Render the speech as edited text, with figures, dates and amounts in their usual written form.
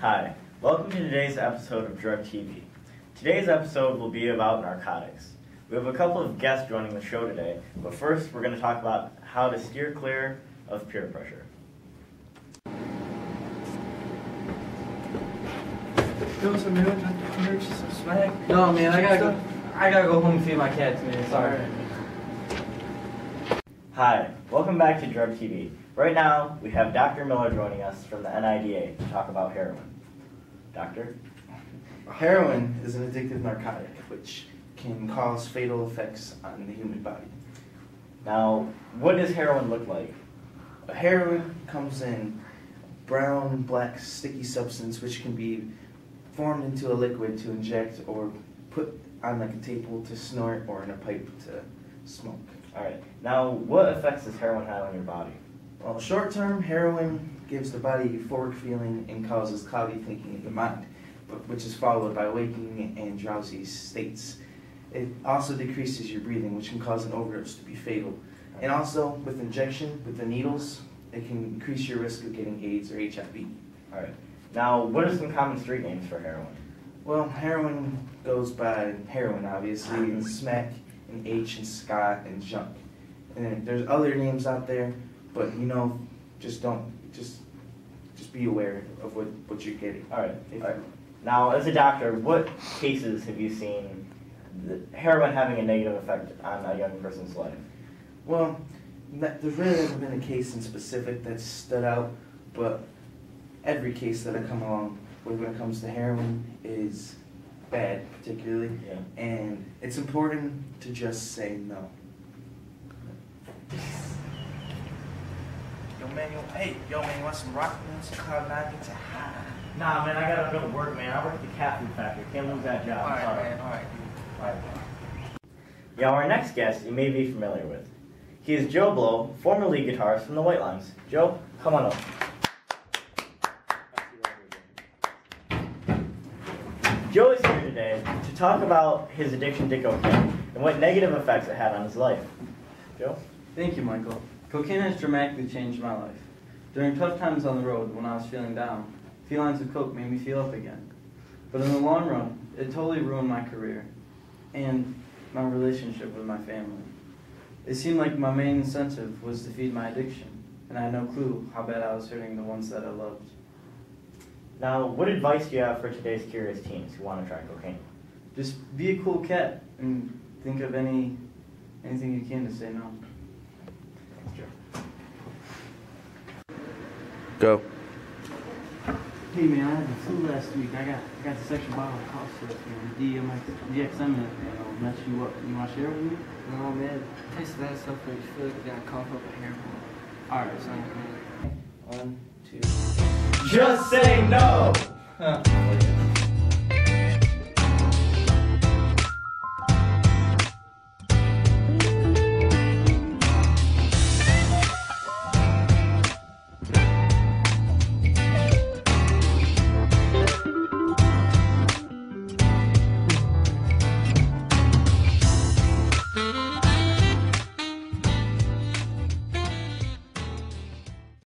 Hi, welcome to today's episode of Drug TV. Today's episode will be about narcotics. We have a couple of guests joining the show today, but first we're going to talk about how to steer clear of peer pressure. Feel some milk, some smack. No, man, I gotta go home and feed my cats, man. Sorry. Hi, welcome back to Drug TV. Right now, we have Dr. Miller joining us from the NIDA to talk about heroin. Doctor? Heroin is an addictive narcotic which can cause fatal effects on the human body. Now, what does heroin look like? Heroin comes in brown, black, sticky substance which can be formed into a liquid to inject or put on like a table to snort or in a pipe to smoke. Alright, now what effects does heroin have on your body? Well, short-term, heroin gives the body a euphoric feeling and causes cloudy thinking in the mind, which is followed by waking and drowsy states. It also decreases your breathing, which can cause an overdose to be fatal. And also, with injection, with the needles, it can increase your risk of getting AIDS or HIV. Alright, now what are some common street names for heroin? Well, heroin goes by heroin, obviously, and smack, and H, and Scott, and junk. And there's other names out there, but just be aware of what you're getting. All right. Now, as a doctor, what cases have you seen heroin having a negative effect on a young person's life? Well, there really hasn't been a case in specific that's stood out, but every case that I come along with when it comes to heroin is bad, particularly, and it's important to just say no. Yo man, you want some rock, man? Some Cloud 9, get you high. Nah, man, I gotta go to work, man. I work at the cat food factory. Can't lose that job. Alright, man, alright. Yeah, our next guest you may be familiar with. He is Joe Blow, former lead guitarist from the White Lines. Joe, come on up. Joe is here today to talk about his addiction to cocaine and what negative effects it had on his life. Joe? Thank you, Michael. Cocaine has dramatically changed my life. During tough times on the road, when I was feeling down, a few lines of coke made me feel up again. But in the long run, it totally ruined my career and my relationship with my family. It seemed like my main incentive was to feed my addiction, and I had no clue how bad I was hurting the ones that I loved. Now, what advice do you have for today's curious teens who want to try cocaine? Just be a cool cat and think of anything you can to say no. Go. Hey man, I had the flu last week. I got this extra bottle of cough syrup, man. DJJM, it'll mess you up. You want to share it with me? No man, taste that stuff makes you feel like you got cough up a hair. Alright, so 1, 2. Just say no!